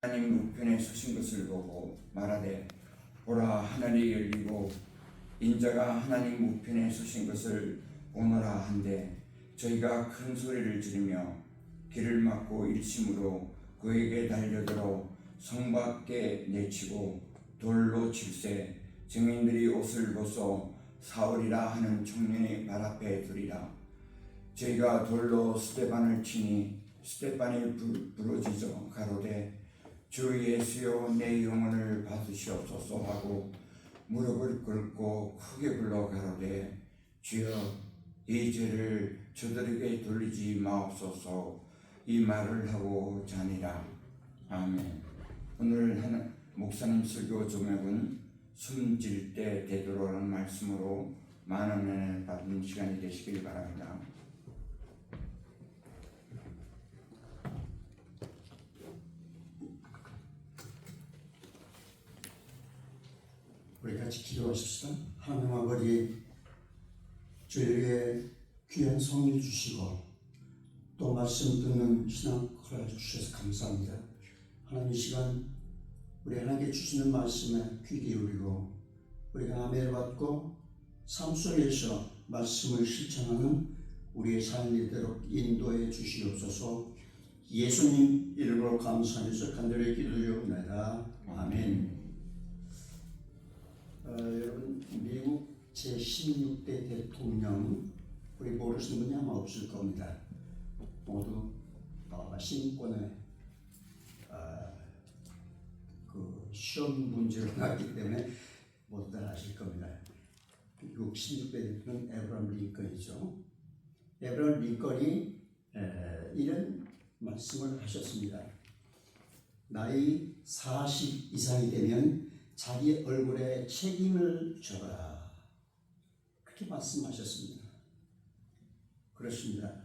하나님 우편에 서신 것을 보고 말하되 보라 하늘이 열리고 인자가 하나님 우편에 서신 것을 보노라 한데 저희가 큰 소리를 지르며 길을 막고 일심으로 그에게 달려들어 성 밖에 내치고 돌로 칠세 증인들이 옷을 벗어 사울이라 하는 청년의 발 앞에 두리라. 저희가 돌로 스데반을 치니 스데반이 부러지죠. 가로되 주 예수여 내 영혼을 받으시옵소서 하고 무릎을 꿇고 크게 불러 가로되 주여 이 죄를 저들에게 돌리지 마옵소서 이 말을 하고 자니라. 아멘. 오늘 목사님 설교 제목은 숨질 때 되돌아오는 말씀으로 많은 은혜를 받는 시간이 되시길 바랍니다. 우리 같이 기도하십시다. 하나님 아버지, 저희에게 귀한 성령 주시고 또 말씀 듣는 신앙 허락해 주셔서 감사합니다. 하나님, 이 시간 우리 하나님께 주시는 말씀에 귀 기울이고 우리가 아멘을 받고 삶 속에서 말씀을 실천하는 우리의 삶이 되도록 인도해 주시옵소서. 예수님 이름으로 감사하면서 간절히 기도드리옵나이다. 아멘. 여러분, 미국 제16대 대통령 우리 모르시는 분이 아마 없을 겁니다. 모두 신권의 그 시험 문제로 나왔기 때문에 모두 다 아실 겁니다. 미국 16대 대통령 에브라함 링컨이죠. 에브라함 링컨이 이런 말씀을 하셨습니다. 나이 40 이상이 되면 자기 얼굴에 책임을 져라. 그렇게 말씀하셨습니다. 그렇습니다.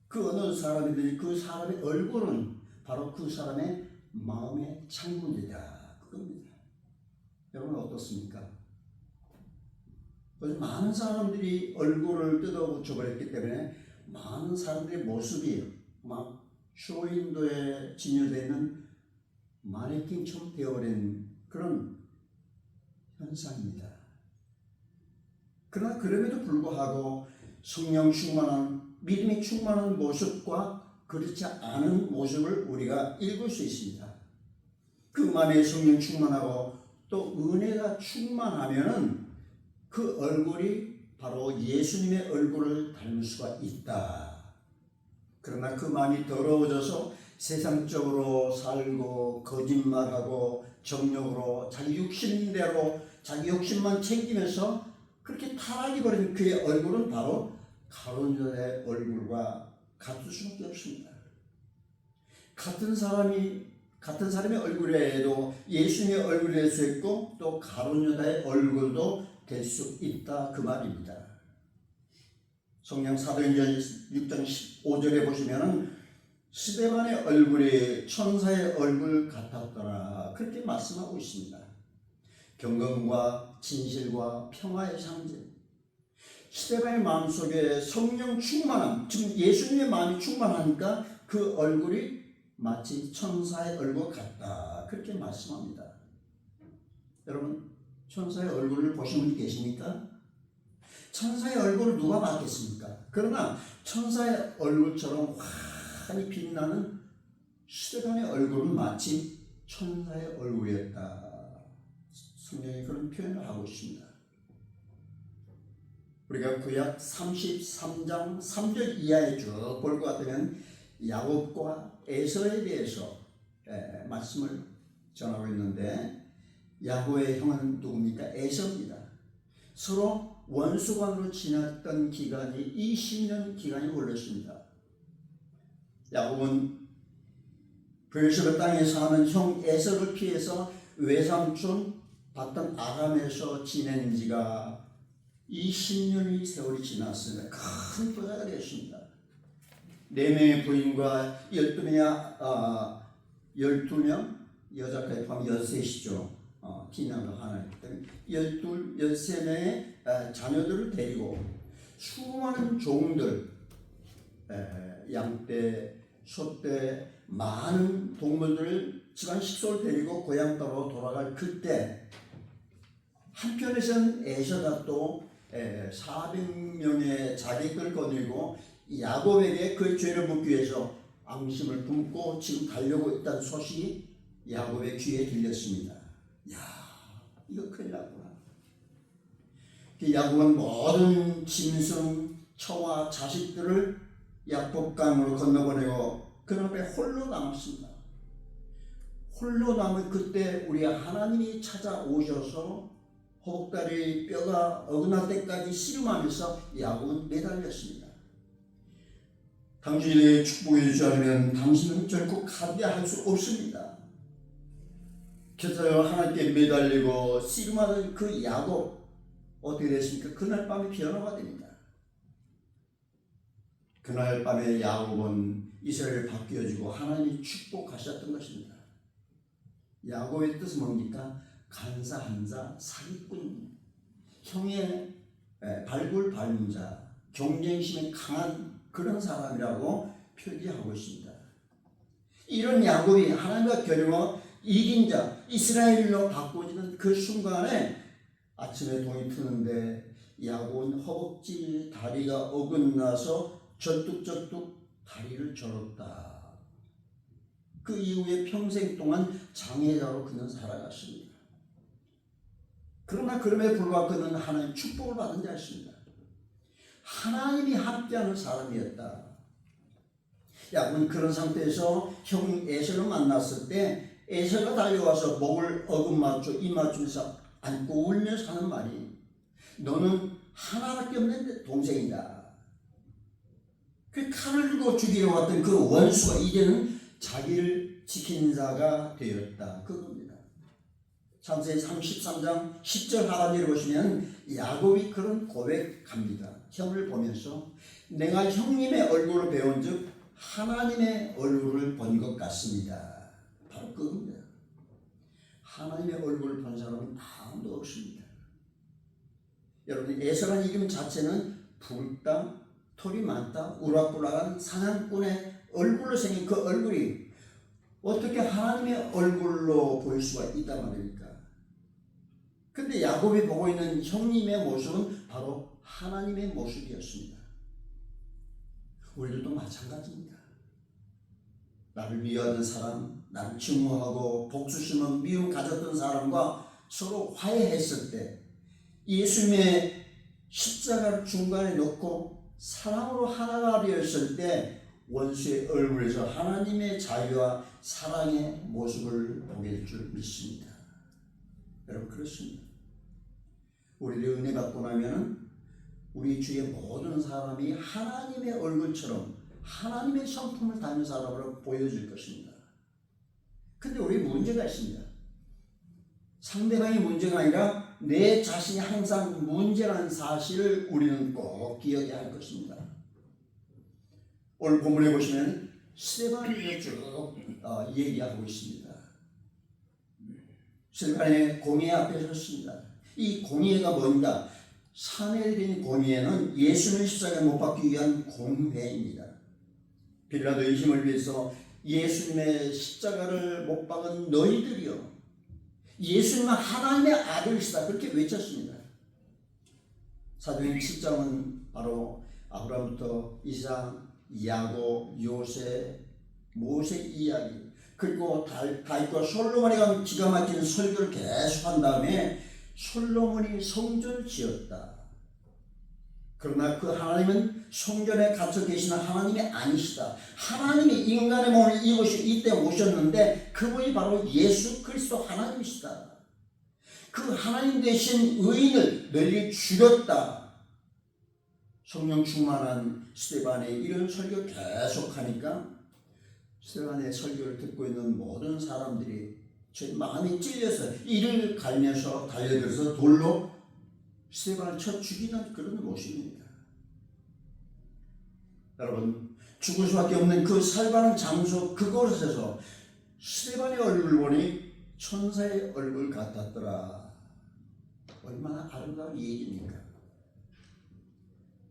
그 어느 사람이든지 그 사람의 얼굴은 바로 그 사람의 마음의 창문이다. 그겁니다. 여러분 어떻습니까? 많은 사람들이 얼굴을 뜯어붙여버렸기 때문에 많은 사람들의 모습이 막 쇼윈도에 진열되어 있는 마네킹처럼 되어버린 그런 현상입니다. 그러나 그럼에도 불구하고 성령 충만한, 믿음이 충만한 모습과 그렇지 않은 모습을 우리가 읽을 수 있습니다. 그 안에 성령 충만하고 또 은혜가 충만하면은 그 얼굴이 바로 예수님의 얼굴을 닮을 수가 있다. 그러나 그 마음이 더러워져서 세상적으로 살고 거짓말하고 정욕으로 자기 욕심대로 자기 욕심만 챙기면서 그렇게 타락이 버린 그의 얼굴은 바로 가룟 유다의 얼굴과 같을 수밖에 없습니다. 같은 사람의 얼굴에도 예수님의 얼굴이 될 수 있고 또 가룟 유다의 얼굴도 될 수 있다, 그 말입니다. 성령 사도행전 6장 15절에 보시면은 스데반의 얼굴이 천사의 얼굴 같았더라, 그렇게 말씀하고 있습니다. 경건과 진실과 평화의 상징. 스데반의 마음속에 성령 충만함, 즉 예수님의 마음이 충만하니까 그 얼굴이 마치 천사의 얼굴 같다, 그렇게 말씀합니다. 여러분, 천사의 얼굴을 보신 분이 계십니까? 천사의 얼굴을 누가 봤겠습니까? 그러나 천사의 얼굴처럼 환히 빛나는 스데반의 얼굴은 마치 천사의 얼굴이었다. 성경이 그런 표현을 하고 있습니다. 우리가 구약 33장 3절 이하에 쭉 볼 것 같으면 야곱과 에서에 대해서 말씀을 전하고 있는데, 야곱의 형은 누굽니까? 에서입니다. 서로 원수관으로 지났던 기간이 20년 기간이 걸렸습니다. 야곱은 브엘시바 땅에 사는 형 에서를 피해서 외삼촌 봤던 아람에서 지낸 지가 20년의 세월이 지났습니다. 큰 부자가 되었습니다. 4명의 부인과 12명 여자까지 포함 13이죠. 티나가 하나 있기 때문에 13명의 자녀들을 데리고 수많은 종들, 양떼, 소떼, 많은 동물들을 집안 식솔 데리고 고향 따로 돌아갈 그때 한편에서는 에서가 또 400명의 자객을 거느리고 야곱에게 그 죄를 묻기 위해서 앙심을 품고 지금 가려고 있다는 소식이 야곱의 귀에 들렸습니다. 야, 이거 큰일 났구나. 야곱은 모든 짐승, 처와 자식들을 약복강으로 건너보내고 그 앞에 홀로 남았습니다. 홀로 남은 그때 우리 하나님이 찾아오셔서 허벅다리 뼈가 어긋날 때까지 씨름하면서 야곱은 매달렸습니다. 당신이 내게 축복해 주지 않으면 당신은 결코 가비할 수 없습니다. 그래서 하나님께 매달리고 씨름하던 그 야곱 어떻게 됐습니까? 그날 밤에 변화가 됩니다. 그날 밤에 야곱은 이스라엘을 바뀌어주고 하나님이 축복하셨던 것입니다. 야곱의 뜻은 뭡니까? 간사한 자, 사기꾼, 형의 발굴 자, 경쟁심이 강한 그런 사람이라고 표기하고 있습니다. 이런 야곱이 하나님과 겨루어 이긴 자, 이스라엘로 바꿔지는 그 순간에 아침에 동이 트는데 야곱은 허벅지 다리가 어긋나서 절뚝절뚝 다리를 절었다. 그 이후에 평생 동안 장애자로 그는 살아갔습니다. 그러나 그럼에 불구하고 그는 하나님의 축복을 받은 자였습니다. 하나님이 함께하는 사람이었다. 야곱은 그런 상태에서 형 에서를 만났을 때 에서가 달려와서 목을 어긋맞춰 입맞추면서 안고 울면서 하는 말이 너는 하나밖에 없는 동생이다. 그 칼을 들고 죽이려 왔던 그 원수가 이제는 자기를 지킨 자가 되었다. 그겁니다. 창세기 33장 10절 하반기를 보시면 야곱이 그런 고백합니다. 형을 보면서 내가 형님의 얼굴을 배운 즉 하나님의 얼굴을 본 것 같습니다. 바로 그겁니다. 하나님의 얼굴을 본 사람은 아무도 없습니다. 여러분 에서가 이름 자체는 붉다, 털이 많다, 우락부락한 사냥꾼의 얼굴로 생긴 그 얼굴이 어떻게 하나님의 얼굴로 보일 수가 있단 말입니까? 근데 야곱이 보고 있는 형님의 모습은 바로 하나님의 모습이었습니다. 우리들도 마찬가지입니다. 나를 미워하던 사람, 나를 증오하고 복수심은 미움 가졌던 사람과 서로 화해했을 때 예수님의 십자가를 중간에 놓고 사랑으로 하나가 되었을 때 원수의 얼굴에서 하나님의 자유와 사랑의 모습을 보게 될 줄 믿습니다. 여러분 그렇습니다. 우리들 은혜 받고 나면은 우리 주위의 모든 사람이 하나님의 얼굴처럼 하나님의 성품을 닮은 사람으로 보여질 것입니다. 근데 우리 문제가 있습니다. 상대방이 문제가 아니라 내 자신이 항상 문제라는 사실을 우리는 꼭 기억해야 할 것입니다. 오늘 본문에 보시면 스데반이 쭉 얘기하고 있습니다. 스데반의 공회 앞에 섰습니다. 이 공회가 뭔가? 사내들인 공회는 예수님을 십자가에 못 박기 위한 공회입니다. 빌라도의 힘을 위해서 예수님의 십자가를 못 박은 너희들이요 예수님은 하나님의 아들이시다 그렇게 외쳤습니다. 사도행 7장은 바로 아브라함부터 이삭, 야곱, 요셉, 모세 이야기 그리고 다윗과 솔로몬이 간 기가 막히는 설교를 계속한 다음에 솔로몬이 성전을 지었다. 그러나 그 하나님은 성전에 갇혀 계시는 하나님이 아니시다. 하나님이 인간의 몸을 입으시 이때 오셨는데 그분이 바로 예수 그리스도 하나님이시다. 그 하나님 대신 의인을 널리 죽였다. 성령 충만한 스데반의 이런 설교 계속하니까 스데반의 설교를 듣고 있는 모든 사람들이 제 마음이 찔려서 이를 갈면서 달려들어서 돌로 스데반을 쳐 죽이는 그런 모습입니다. 여러분 죽을 수밖에 없는 그 살바른 장소 그곳에서 스데반의 얼굴을 보니 천사의 얼굴 같았더라. 얼마나 아름다운 얘기입니까?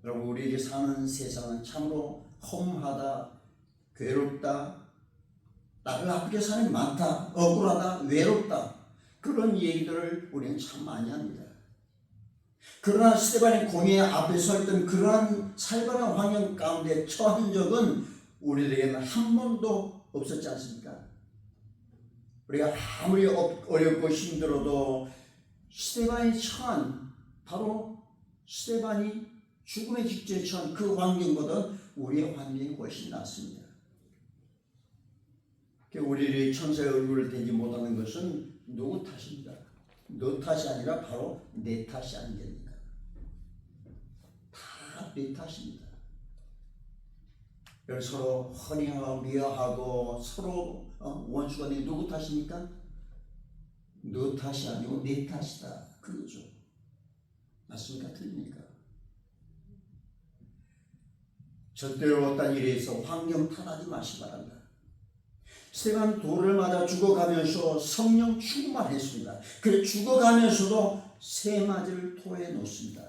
여러분 우리에게 사는 세상은 참으로 험하다, 괴롭다, 나를 아프게 사는 많다, 억울하다, 외롭다, 그런 얘기들을 우리는 참 많이 합니다. 그러나 스데반이 공의 앞에 서 있던 그러한 살벌한 환경 가운데 처한 적은 우리에게는 한 번도 없었지 않습니까? 우리가 아무리 어렵고 힘들어도 스데반이 처한, 바로 스데반이 죽음의 직전에 처한 그 환경보다 우리의 환경이 훨씬 낫습니다. 우리의 천사의 얼굴을 대지 못하는 것은 누구 탓입니까? 너 탓이 아니라 바로 내 탓이 아니겠습니까? 다 내 탓입니다. 서로 허니하고 미워하고 서로 원수가 내 누구 탓입니까? 너 탓이 아니고 내 탓이다, 그거죠. 맞습니까? 틀립니까? 절대로 어떤 일에 있어 환경 탓하지 마시기 바랍니다. 스데반 돌을 맞아 죽어가면서 성령 충만했습니다. 그래 죽어가면서도 세 마디를 토해 놓습니다.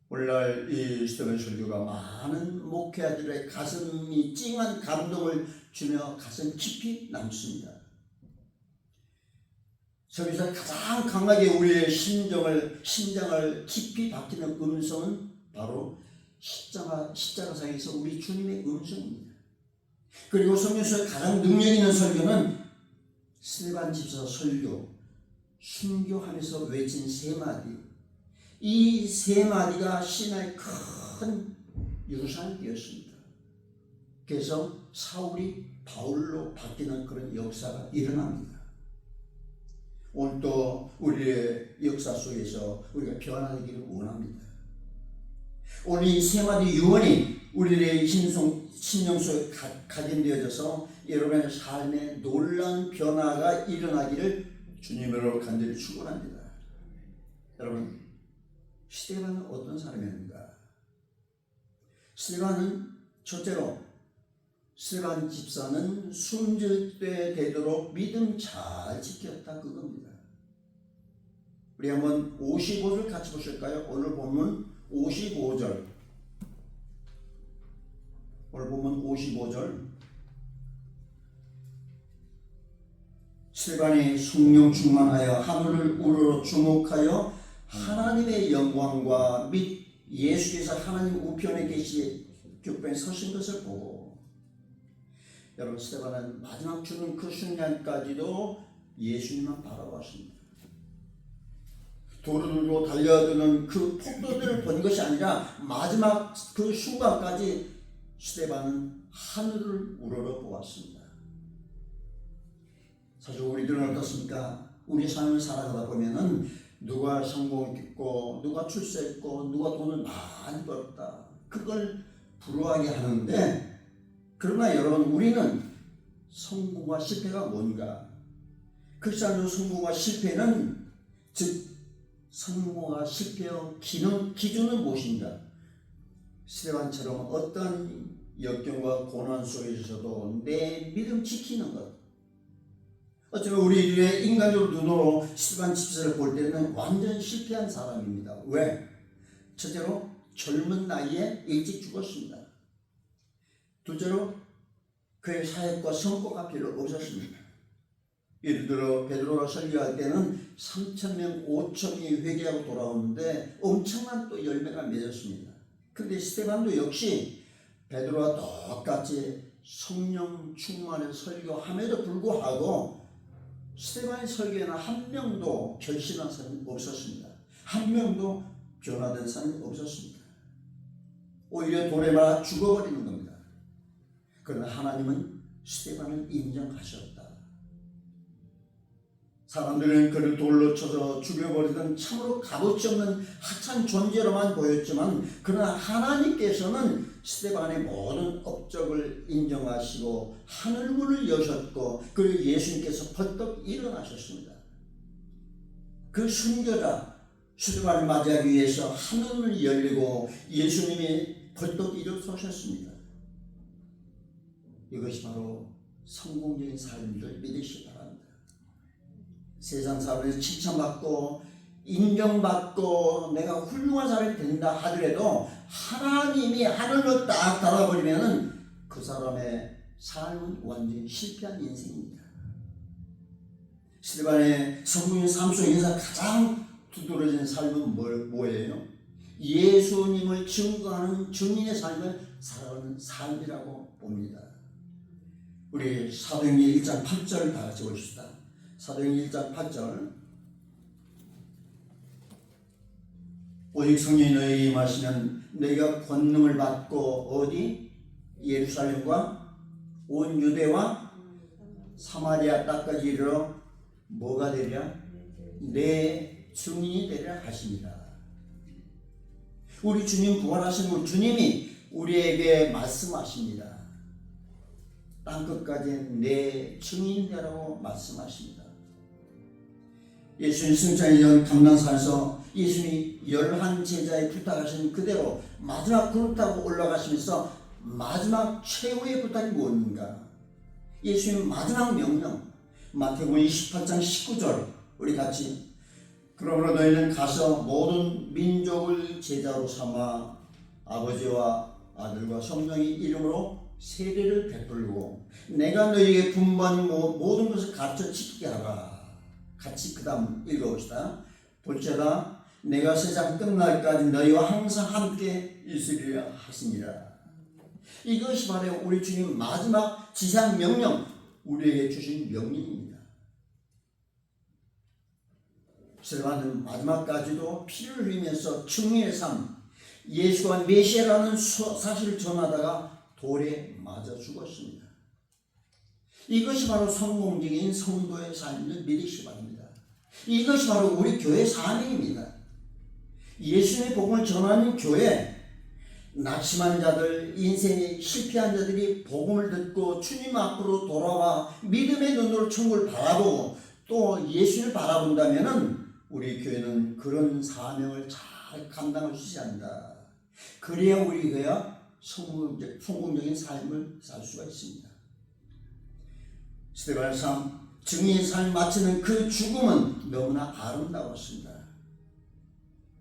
오늘날 이 스데반 설교가 많은 목회자들의 가슴이 찡한 감동을 주며 가슴 깊이 남습니다. 저기서 가장 강하게 우리의 심장을 깊이 박히는 음성은 바로 십자가상에서 우리 주님의 음성입니다. 그리고 성경에서 가장 능력 있는 설교는 스데반 집사 설교, 순교하면서 외친 세 마디. 이 세 마디가 신화의 큰 유산이 되었습니다. 그래서 사울이 바울로 바뀌는 그런 역사가 일어납니다. 오늘 또 우리의 역사 속에서 우리가 변화되기를 원합니다. 오늘 이 세 마디 유언이 우리의 심령 속에 각인되어져서 여러분의 삶에 놀라운 변화가 일어나기를 주님으로 간절히 축원합니다. 여러분, 스데반은 어떤 사람입니까? 스데반은 첫째로 스데반 집사는 숨질 때 되도록 믿음 잘 지켰다, 그겁니다. 우리 한번 55절 같이 보실까요? 오늘 보면 55절. 오늘 보면 55절. 스데반이 성령 충만하여 하늘을 우러러 주목하여 하나님의 영광과 및 예수께서 하나님 우편에 계시 격변에 서신 것을 보고, 여러분 스데반은 마지막 죽는 그 순간까지도 예수님만 바라봤습니다. 돌을 들고 달려드는 그 폭도들을 본 것이 아니라 마지막 그 순간까지 스데반은 하늘을 우러러 보았습니다. 사실 우리들은 어떻습니까? 우리 삶을 살아가다 보면은 누가 성공했고 누가 출세했고 누가 돈을 많이 벌었다, 그걸 부러워하게 하는데, 그러나 여러분 우리는 성공과 실패가 뭔가, 크리스찬의 성공과 실패는, 즉 성공과 실패의 기준은 무엇인가? 스데반처럼 어떤 역경과 고난 속에서도 내 믿음 지키는 것. 어쩌면 우리의 인간적으로 눈으로 스데반 집사를 볼 때는 완전 실패한 사람입니다. 왜? 첫째로 젊은 나이에 일찍 죽었습니다. 둘째로 그의 사역과 성과가 별로 없었습니다. 예를 들어 베드로가 설교할 때는 3,000명, 5,000명이 회개하고 돌아오는데 엄청난 또 열매가 맺었습니다. 그런데 스데반도 역시 베드로와 똑같이 성령 충만의 설교함에도 불구하고 스데반의 설교에는 한 명도 결신한 사람이 없었습니다. 한 명도 변화된 사람이 없었습니다. 오히려 돌에 맞아 죽어버리는 겁니다. 그러나 하나님은 스데반을 인정하셨다. 사람들은 그를 돌로 쳐서 죽여버리던 참으로 값어치 없는 하찮은 존재로만 보였지만, 그러나 하나님께서는 스데반의 모든 업적을 인정하시고 하늘문을 여셨고, 그리고 예수님께서 벌떡 일어나셨습니다. 그 순교자 스데반을 맞이하기 위해서 하늘문이 열리고 예수님이 벌떡 일어서셨습니다. 이것이 바로 성공적인 삶인 줄 믿으시기 바랍니다. 세상 사람에서 칭찬받고 인정받고 내가 훌륭한 사람이 된다 하더라도 하나님이 하늘로 딱 달아버리면은 그 사람의 삶은 완전히 실패한 인생입니다. 스데반의 성공인 삶 속에서 가장 두드러진 삶은 뭐예요? 예수님을 증거하는 증인의 삶을 살아가는 삶이라고 봅니다. 우리 사도행전 1장 8절 다 같이 보십시다. 사도행전 1장 8절. 오직 성령이 너희에게 임하시면 너희가 권능을 받고 어디? 예루살렘과 온 유대와 사마리아 땅까지 이르러 뭐가 되랴? 내 증인이 되리라 하십니다. 우리 주님 부활하신 분 주님이 우리에게 말씀하십니다. 땅끝까지 내 증인 되라고 말씀하십니다. 예수님 승천의 전 감난산에서 예수님이 11 제자에 부탁하신 그대로 마지막 그룹 타고 올라가시면서 마지막 최후의 부탁이 무엇인가? 예수님 마지막 명령 마태복음 28장 19절 우리 같이 그러므로 너희는 가서 모든 민족을 제자로 삼아 아버지와 아들과 성령의 이름으로 세례를 베풀고 내가 너희에게 분부한 모든 것을 가르쳐 지키게 하라. 같이 그 다음 읽어봅시다. 볼지어다 내가 세상 끝날까지 너희와 항상 함께 있으리라 하시니라. 이것이 바로 우리 주님 마지막 지상 명령, 우리에게 주신 명령입니다. 스데반은 마지막까지도 피를 흘리면서 증인의 삶, 예수가 메시아라는 사실을 전하다가 돌에 맞아 죽었습니다. 이것이 바로 성공적인 성도의 삶을 믿으시기 바랍니다. 이것이 바로 우리 교회 사명입니다. 예수님의 복음을 전하는 교회, 낙심한 자들, 인생에 실패한 자들이 복음을 듣고 주님 앞으로 돌아와 믿음의 눈으로 천국을 바라보고 또 예수를 바라본다면 우리 교회는 그런 사명을 잘 감당할 수 있어야 한다. 그래야 우리 교회가 성공적인 삶을 살 수가 있습니다. 스데반의 삶, 증인의 삶을 마치는 그 죽음은 너무나 아름다웠습니다.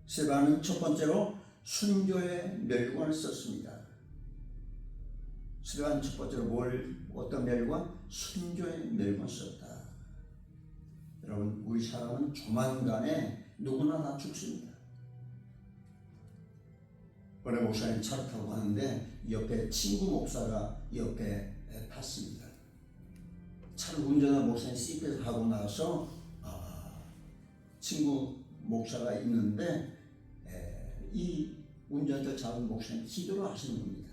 스데반은 첫 번째로 순교의 멸관을 썼습니다. 스데반 첫 번째로 어떤 멸관? 순교의 멸관을 썼다. 여러분, 우리 사람은 조만간에 누구나 다 죽습니다. 어느 목사님 차를 타고 가는데 옆에 친구 목사가 옆에 탔습니다. 차를 운전한 목사님 시트에서 하고 나서 친구 목사가 있는데 이 운전대 잡은 목사님 기도를 하시는 겁니다.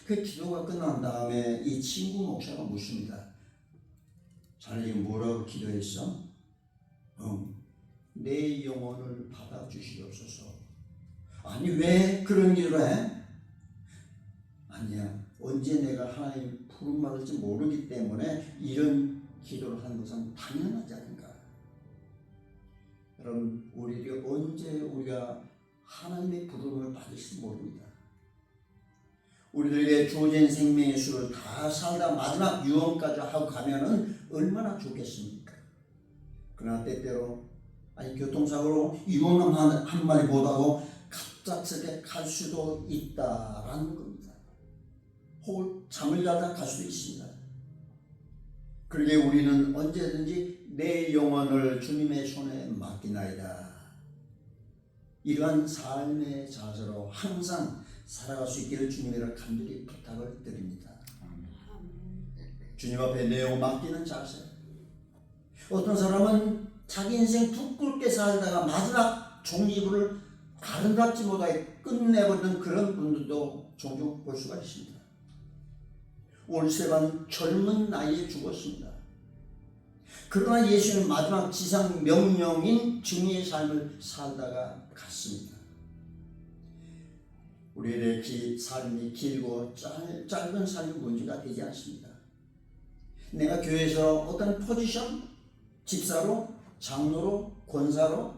그 기도가 끝난 다음에 이 친구 목사가 묻습니다. 자네 지금 뭐라고 기도했어? 내 영혼을 받아주시옵소서. 아니 왜 그런 기도를 해? 아니야. 언제 내가 하나님 부름 받을지 모르기 때문에 이런 기도를 하는 것은 당연하지 않은가. 여러분, 우리가 언제 우리가 하나님의 부름을 받을지 모릅니다. 우리들에게 주어진 생명의 수를 다 살다 마지막 유언까지 하고 가면은 얼마나 좋겠습니까? 그러나 때때로 교통사고로 유언 한 마디 못하고 갑작스럽게 갈 수도 있다라는 겁니다. 혹은 잠을 자다 갈 수도 있습니다. 그러게 우리는 언제든지 내 영혼을 주님의 손에 맡기나이다. 이러한 삶의 자세로 항상 살아갈 수 있기를 주님이라 간절히 부탁을 드립니다. 주님 앞에 내 영혼 맡기는 자세. 어떤 사람은 자기 인생 부끄럽게 살다가 마지막 종이부를 아름답지 못하게 끝내버리는 그런 분들도 종종 볼 수가 있습니다. 오늘 스데반은 젊은 나이에 죽었습니다. 그러나 예수는 마지막 지상 명령인 증인의 삶을 살다가 갔습니다. 우리의 삶이 길고 짧은 삶이 문제가 되지 않습니다. 내가 교회에서 어떤 포지션, 집사로, 장로로, 권사로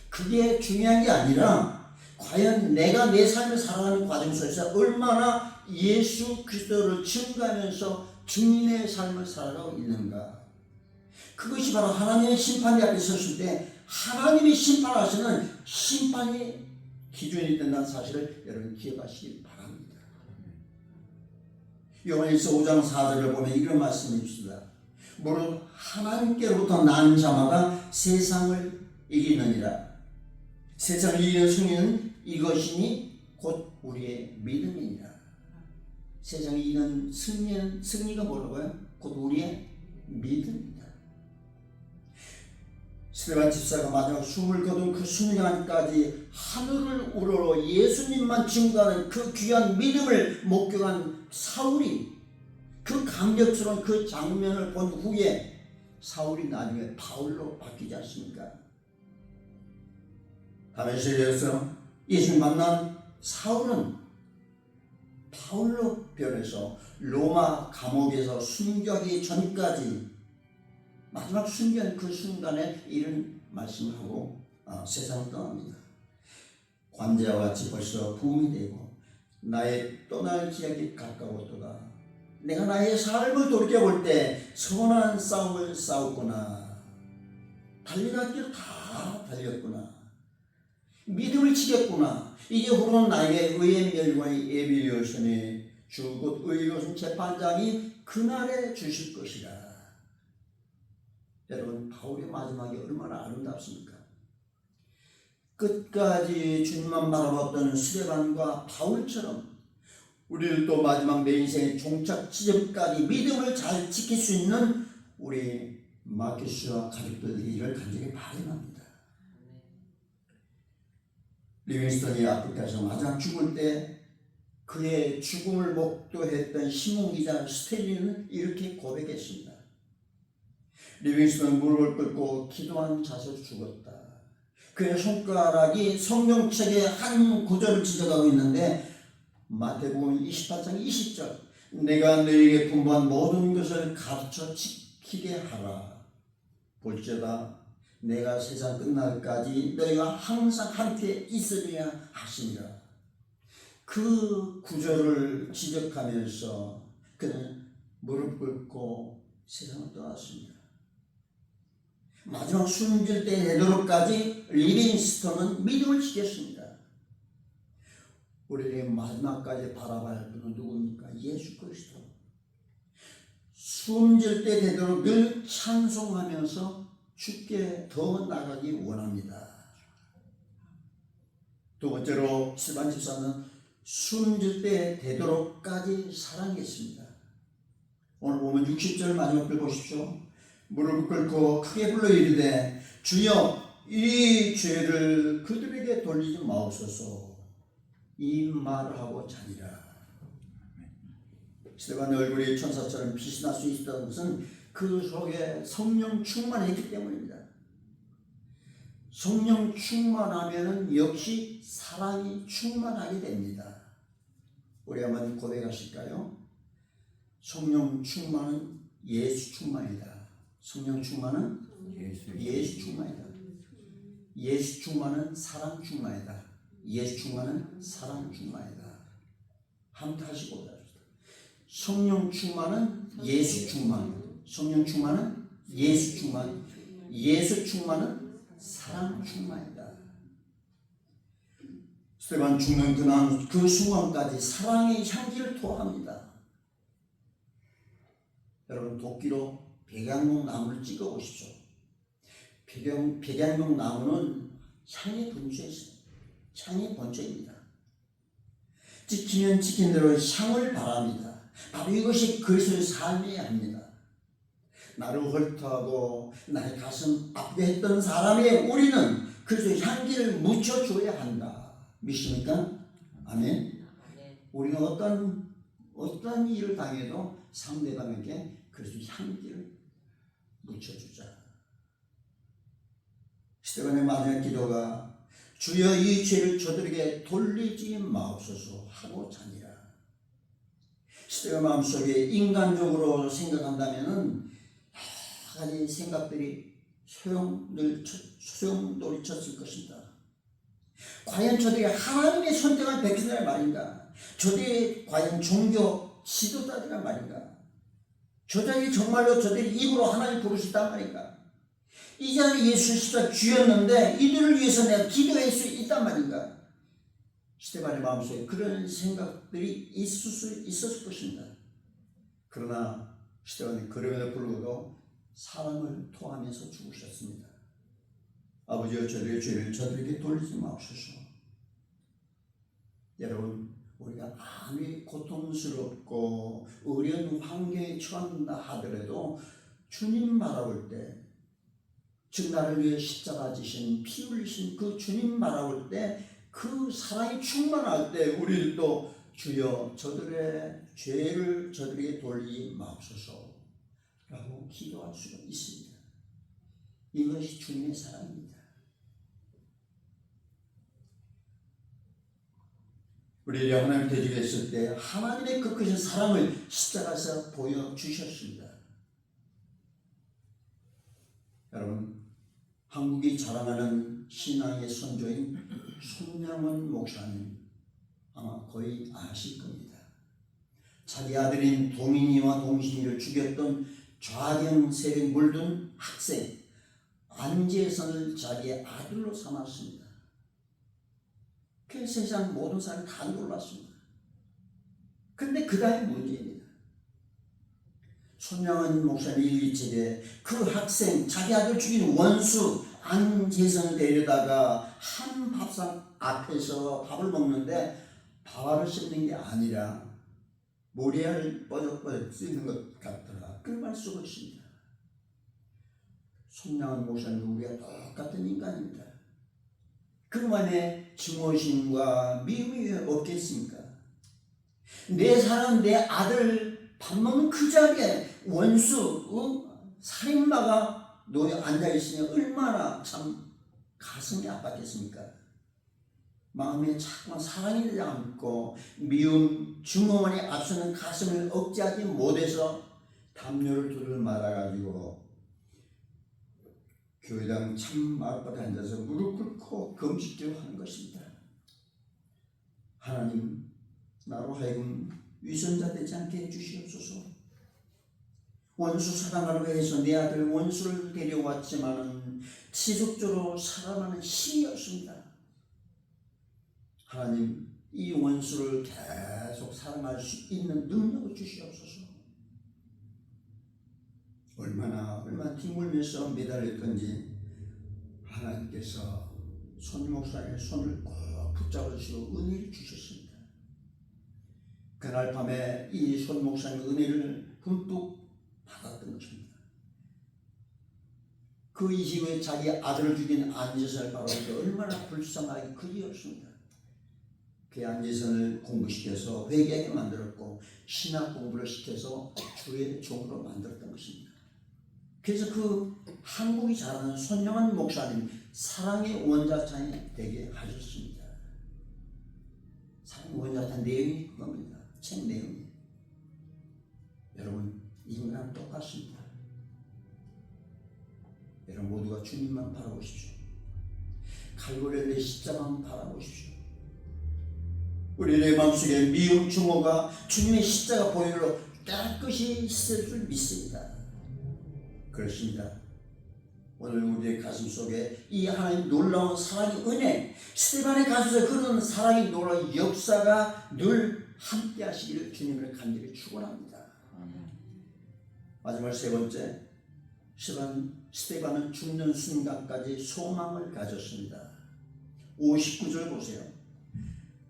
그게 중요한 게 아니라 과연 내가 내 삶을 살아가는 과정 속에서 얼마나 예수 그리스도를 증거하면서 증인의 삶을 살아가고 있는가. 그것이 바로 하나님의 심판 앞에 섰을 때 하나님이 심판하시는 심판의 기준이 된다는 사실을 여러분 기억하시길 바랍니다. 요한일서 5장 4절을 보면 이런 말씀이 있습니다. 무릇 하나님께로부터 난 자마다 세상을 이기느니라. 세상을 이기는 승리는 이것이니 곧 우리의 믿음이니라. 세상을 이기는 승리가 뭐라고요? 곧 우리의 믿음이다. 스데반 집사가 마지막 숨을 거둔 그 순간까지 하늘을 우러러 예수님만 증거하는 그 귀한 믿음을 목격한 사울이 그 감격스러운 그 장면을 본 후에 사울이 나중에 바울로 바뀌지 않습니까? 다메섹에서 예수님 만난 사울은 바울로 변해서 로마 감옥에서 순교하기 전까지 마지막 순교한 그 순간에 이런 말씀을 하고 세상을 떠납니다. 관제와 같이 벌써 부흥이 되고 나의 떠날 기약이 가까웠도다. 내가 나의 삶을 돌이켜볼 때 선한 싸움을 싸웠구나. 달려갈 길 다 달렸구나. 믿음을 지켰구나. 이제 후로는 나에게 의의 멸관이 예비되었으니 주 곧 의로우신 재판장이 그날에 주실 것이라. 여러분, 바울의 마지막이 얼마나 아름답습니까? 끝까지 주님만 바라봤던 스데반과 바울처럼 우리들도 마지막 내 인생의 종착 지점까지 믿음을 잘 지킬 수 있는 우리 마키스와 가족들 일을 간절히 바랍니다. 리빙스턴이 아프리카에서 마지막 죽을 때 그의 죽음을 목도했던 신문기자 스탠리는 이렇게 고백했습니다. 리빙스턴은 무릎을 꿇고 기도한 자세로 죽었다. 그의 손가락이 성경책의 한 구절을 지적하고 있는데 마태복음 28장 20절 내가 너희에게 분부한 모든 것을 가르쳐 지키게 하라. 볼지어다 내가 세상 끝날까지 너희가 항상 함께 있으리라 하시니라. 그 구절을 지적하면서 그는 무릎 꿇고 세상을 떠났습니다. 마지막 숨질 때 되도록까지 리빙스턴은 믿음을 지켰습니다. 우리에게 마지막까지 바라봐야 할 분은 누굽니까? 예수 그리스도. 숨질 때 되도록 늘 찬송하면서 주께 더 나가기 원합니다. 두 번째로 스데반 집사는 숨질 때 되도록까지 사랑했습니다. 오늘 보면 60절 마지막 글 보십시오. 무릎을 꿇고 크게 불러 이르되 주여 이 죄를 그들에게 돌리지 마옵소서. 이 말을 하고 자니라. 스데반의 얼굴이 천사처럼 빛이 날 수 있었던 것은 그 속에 성령 충만했기 때문입니다. 성령 충만하면 역시 사랑이 충만하게 됩니다. 우리 한번 고백하실까요? 성령 충만은 예수 충만이다. 성령 충만은 예수 충만이다. 예수 충만은 사랑 충만이다. 예수 충만은 사랑 충만이다. 함께 하시고 가십시다. 성령 충만은 예수 충만. 성령 충만은 예수 충만. 예수 충만은 사랑 충만이다. 스데반 죽는 그날 그 순간까지 사랑의 향기를 토합니다. 여러분 도끼로 백양목 나무를 찍어 보십시오. 백양목 나무는 향의 분주했어요. 향의 본체입니다. 지키면 지킨 대로 향을 바랍니다. 바로 이것이 그리스도의 삶이어야 합니다. 나를 헐떡하고 나의 가슴 아프게 했던 사람의 우리는 그리스도의 향기를 묻혀줘야 한다. 믿습니까? 아멘. 우리는 어떤 일을 당해도 상대방에게 그리스도의 향기를 묻혀주자. 스데반의 마지막 기도가 주여 이 죄를 저들에게 돌리지 마옵소서 하고 자니라. 스데반 마음속에 인간적으로 생각한다면은 여러 가지 생각들이 소용돌이 쳤을 것입니다. 과연 저들이 하나님의 선택한 백성이란 말인가? 저들이 과연 종교 지도자들이란 말인가? 저들이 정말로 저들이 입으로 하나님 부를 수 있단 말인가? 이 자리에 예수 십자 주였는데 이들을 위해서 내가 기도할 수 있단 말인가? 스데반의 마음속에 그런 생각들이 있었을 것입니다. 그러나 스테반이 그럼에도 불구하고 사랑을 토하면서 죽으셨습니다. 아버지여 저들의 죄를 저들에게 돌리지 마옵소서. 여러분, 우리가 아무리 고통스럽고 어려운 환경에 처한다 하더라도 주님 바라볼 때, 즉 나를 위해 십자가 지신 피 흘리신 그 주님 바라볼 때, 그 사랑이 충만할 때 우리도 주여 저들의 죄를 저들에게 돌리지 마옵소서 라고 기도할 수가 있습니다. 이것이 주님의 사랑입니다. 우리를 하나님 대적했을 때 하나님의 그 크신 사랑을 십자가에서 보여주셨습니다. 여러분, 한국이 자랑하는 신앙의 선조인 손양원 목사님 아마 거의 아실 겁니다. 자기 아들인 동인이와 동신이를 죽였던 좌경 세력에 물든 학생 안재선을 자기의 아들로 삼았습니다. 그 세상 모든 사람이 다 놀랐습니다. 그런데 그 다음에 문제입니다. 손양원 목사님이 제게 그 학생 자기 아들 죽인 원수 안재선을 데려다가 한 밥상 앞에서 밥을 먹는데 밥알을 씹는 게 아니라 모래알을 뻐적뻐적 씹는 것 같더라. 그 말 쓰고 있습니다. 손양원 목사님은 우리가 똑같은 인간입니다. 그만의 증오심과 미움이 없겠습니까? 내 사랑, 내 아들 밥 먹는 그 자리에 원수, 살인마가 놓여 앉아있으니 얼마나 참 가슴이 아팠겠습니까? 마음에 자꾸만 사랑이 되지 않고 미움, 증오만이 앞서는 가슴을 억제하지 못해서 담요를 두르 말아가지고 교회당 참 마을바닥에 앉아서 무릎 꿇고 금식기를 하는 것입니다. 하나님, 나로 하여금 위선자 되지 않게 해주시옵소서. 원수 사랑하려고 해서 내 아들 원수를 데려왔지만은 지속적으로 살아가는 힘이 없습니다. 하나님, 이 원수를 계속 사랑할 수 있는 능력을 주시옵소서. 얼마나 뒹굴면서 매달렸던지 하나님께서 손 목사의 손을 꼭 붙잡으시고 은혜를 주셨습니다. 그날 밤에 이 손 목사의 은혜를 흠뻑 받았던 것입니다. 그 이후에 자기 아들을 죽인 안재선을 바라볼 때 얼마나 불쌍하게 그리웠습니다. 그 안재선을 공부시켜서 회개하게 만들었고 신학 공부를 시켜서 주의 종으로 만들었던 것입니다. 그래서 그 한국이 자랑하는 손양원 목사님 사랑의 원자탄이 되게 하셨습니다. 사랑의 원자탄 내용이 그겁니다. 책 내용이. 여러분, 인간은 똑같습니다. 여러분 모두가 주님만 바라보십시오. 갈고리의 십자가만 바라보십시오. 우리의 마음속에 미움, 증오가 주님의 십자가 보혈로 깨끗이 있을 줄 믿습니다. 그렇습니다. 오늘 우리의 가슴 속에 이 하나님 놀라운 사랑의 은혜, 스테반의 가슴에 흐르는 사랑의 놀라운 역사가 늘 함께 하시기를 주님을 간절히 축원합니다. 마지막 세 번째, 스테반은 죽는 순간까지 소망을 가졌습니다. 59절 보세요.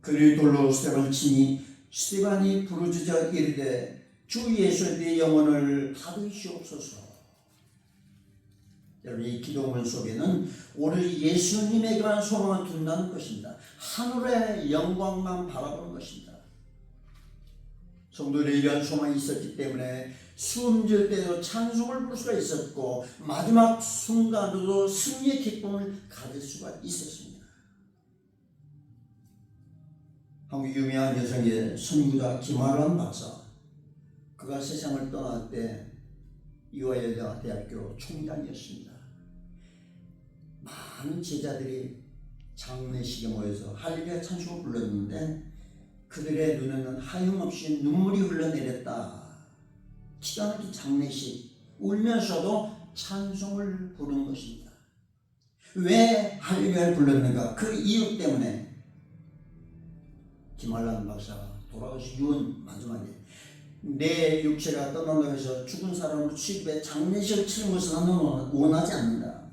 그를 돌로 스테반을 치니 스테반이 부르짖어 이르되 주 예수의 내 영혼을 받으시옵소서. 여러분, 이 기도문 속에는 오늘 예수님에게만 소망을 둔다는 것입니다. 하늘의 영광만 바라보는 것입니다. 성도들의 이러한 소망이 있었기 때문에 숨질 때도 찬송을 부를 수가 있었고 마지막 순간으로도 승리의 기쁨을 가질 수가 있었습니다. 한국 유명한 여성의 선구자 김화란 박사, 그가 세상을 떠날 때 이화여자대학교 총장이었습니다. 많은 제자들이 장례식에 모여서 할렐루야 찬송을 불렀는데 그들의 눈에는 하염없이 눈물이 흘러내렸다. 기가 막힌 장례식, 울면서도 찬송을 부르는 것입니다. 왜 할렐루야를 불렀는가? 그 이유 때문에 김한란 박사가 돌아가신 이유는 마지막에 내 육체가 떠난다고 해서 죽은 사람을 취급해 장례식을 치는 것은 나는 원하지 않는다.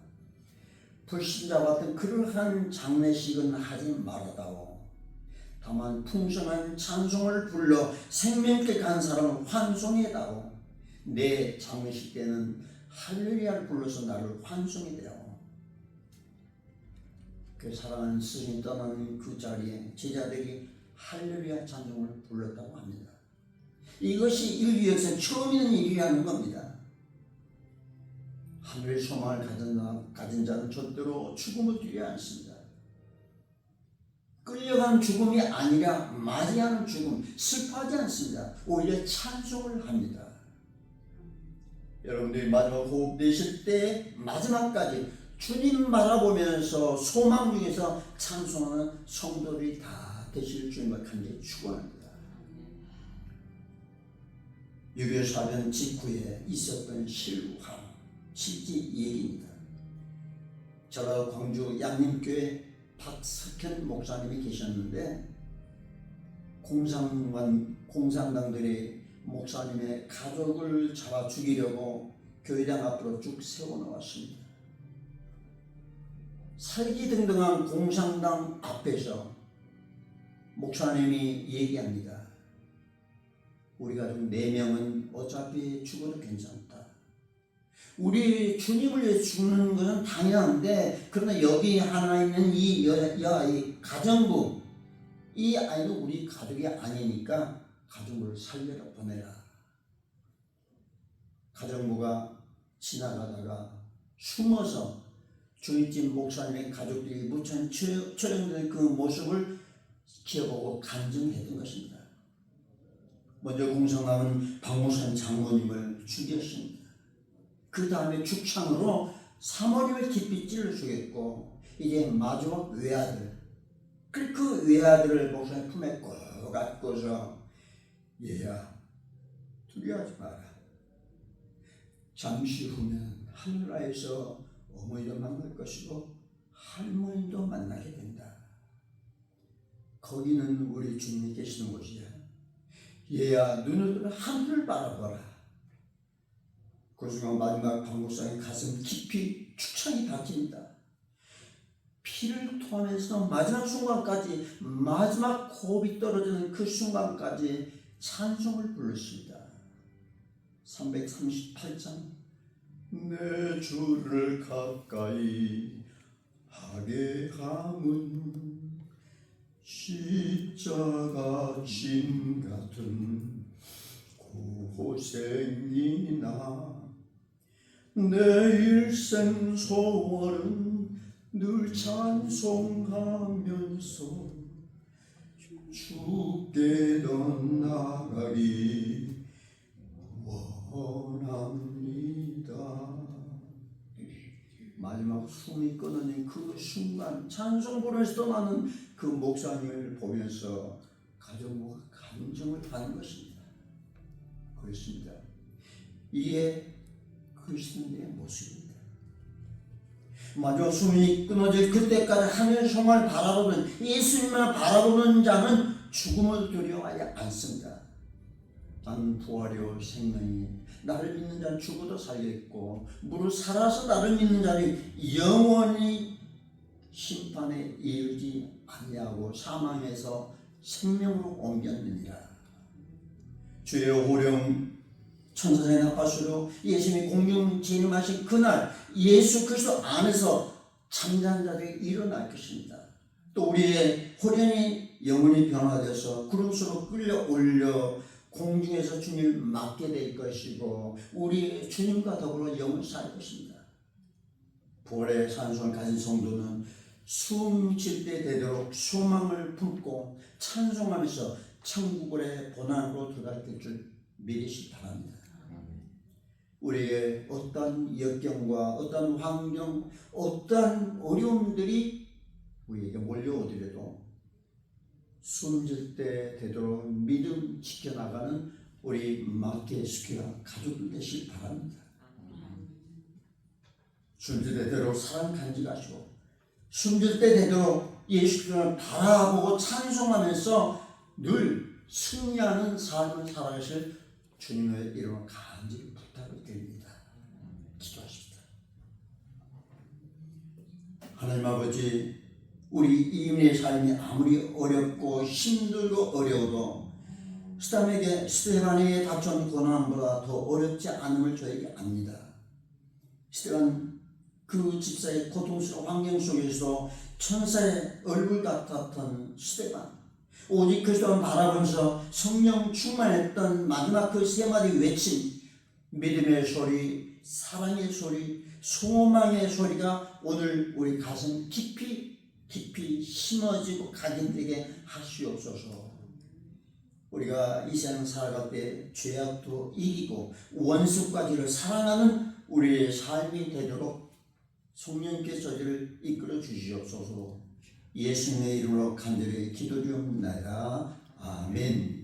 불신자 같은 그러한 장례식은 하지 말아다오. 다만 풍성한 찬송을 불러 생명께 간 사람을 환송해다오. 내 장례식 때는 할렐루야를 불러서 나를 환송해다오. 그 사랑하는 스승이 떠나는 그 자리에 제자들이 할렐루야 찬송을 불렀다고 합니다. 이것이 인류 역사 처음 있는 일이라는 겁니다. 하늘의 소망을 가진 자는 절대로 죽음을 두려워 않습니다. 끌려가는 죽음이 아니라 맞이하는 죽음, 슬퍼하지 않습니다. 오히려 찬송을 합니다. 여러분들이 마지막 호흡 내쉴 때 마지막까지 주님 바라보면서 소망 중에서 찬송하는 성도들이 다 되실 주님을 간절히 축원합니다. 6.25 사변 직후에 있었던 실제 얘기입니다. 제가 광주 양림교회 박석현 목사님이 계셨는데 공산당들이 목사님의 가족을 잡아 죽이려고 교회당 앞으로 쭉 세워놓았습니다. 살기등등한 공산당 앞에서 목사님이 얘기합니다. 우리 가족 4명은 어차피 죽어도 괜찮다. 우리 주님을 위해 죽는 것은 당연한데, 그러나 여기 하나 있는 이 여아이 가정부, 이 아이도 우리 가족이 아니니까 가정부를 살려라 보내라. 가정부가 지나가다가 숨어서 주입진 목사님의 가족들이 무천 처형된 그 모습을 기억하고 간증했던 것입니다. 먼저 공성당은 박무선 장모님을 죽였습니다. 그 다음에 죽창으로 사모님을 깊이 찔러 죽였고, 이제 마지막 외아들, 그 외아들을 목사님 품에 꼭 안고서 얘야 두려워하지 마라. 잠시 후면 하늘나라에서 어머니도 만날 것이고 할머니도 만나게 된다. 거기는 우리 주님이 계시는 곳이야. 얘야 눈을 들어 하늘을 바라보라. 그 순간 마지막 박목사의 가슴 깊이 축창이 박힙니다. 피를 토하면서 마지막 순간까지, 마지막 호흡이 떨어지는 그 순간까지 찬송을 불렀습니다. 338장 내 주를 가까이 하게 함은 십자가 짐 같은 고생이나 내 일생 소원은 늘 찬송하면서 주께 더 나가기 원합니다. 마지막 숨이 끊어진 그 순간 찬송 부르면서 떠나는 그 목사님을 보면서 가정부가 감정을 받는 것입니다. 그렇습니다. 이게 그리스도인의 모습입니다. 마지막 숨이 끊어질 그때까지 하늘 성을 바라보는, 예수님을 바라보는 자는 죽음을 두려워하지 않습니다. 나는 부활이요 생명이, 나를 믿는 자는 죽어도 살려있고 무릇 살아서 나를 믿는 자는 영원히 심판에 이르지 아니하고 사망에서 생명으로 옮겼느니라. 주의 호령 천사장의 나팔소리로 예수님이 공중 재림하신 그날 예수 그리스도 안에서 잠자는 자들이 일어날 것입니다. 또 우리의 호련이 영혼이 변화되어서 구름수로 끌려올려 공중에서 주님을 맞게 될 것이고 우리 주님과 더불어 영을 살 것입니다. 부활의 산소를 가진 성도는 숨 쉴 때 되도록 소망을 품고 찬송하면서 천국의 본안으로 들어갈 줄 믿으시기 바랍니다. 우리의 어떤 역경과 어떤 환경, 어떤 어려움들이 우리에게 몰려오더라도 숨 쉴 때 되도록 믿음 지켜나가는 우리 마케 스키와 가족들 되시기 바랍니다. 숨 쉴 때 되도록 사랑 간직하시고 숨 쉴 때 되도록 예수 그리스도를 바라보고 찬송하면서 늘 승리하는 삶을 살아가실 주님의 이름으로 간절히 부탁을 드립니다. 기도하십시다. 하나님 아버지, 우리 이민의 삶이 아무리 어렵고 힘들고 어려워도 스테반에게 닥쳐온 고난보다 더 어렵지 않음을 저에게 압니다. 스테반 그 집사의 고통스러운 환경 속에서 천사의 얼굴 같았던 스테반, 오직 그리스도만 바라보면서 성령 충만했던 마지막 그 세 마디 외침, 믿음의 소리, 사랑의 소리, 소망의 소리가 오늘 우리 가슴 깊이 심어지고 각인되게 하시옵소서. 우리가 이 세상 살아갈 때 죄악도 이기고 원수까지를 사랑하는 우리의 삶이 되도록 성령께서 저희를 이끌어 주시옵소서. 예수님의 이름으로 간절히 기도드립니다. 아멘.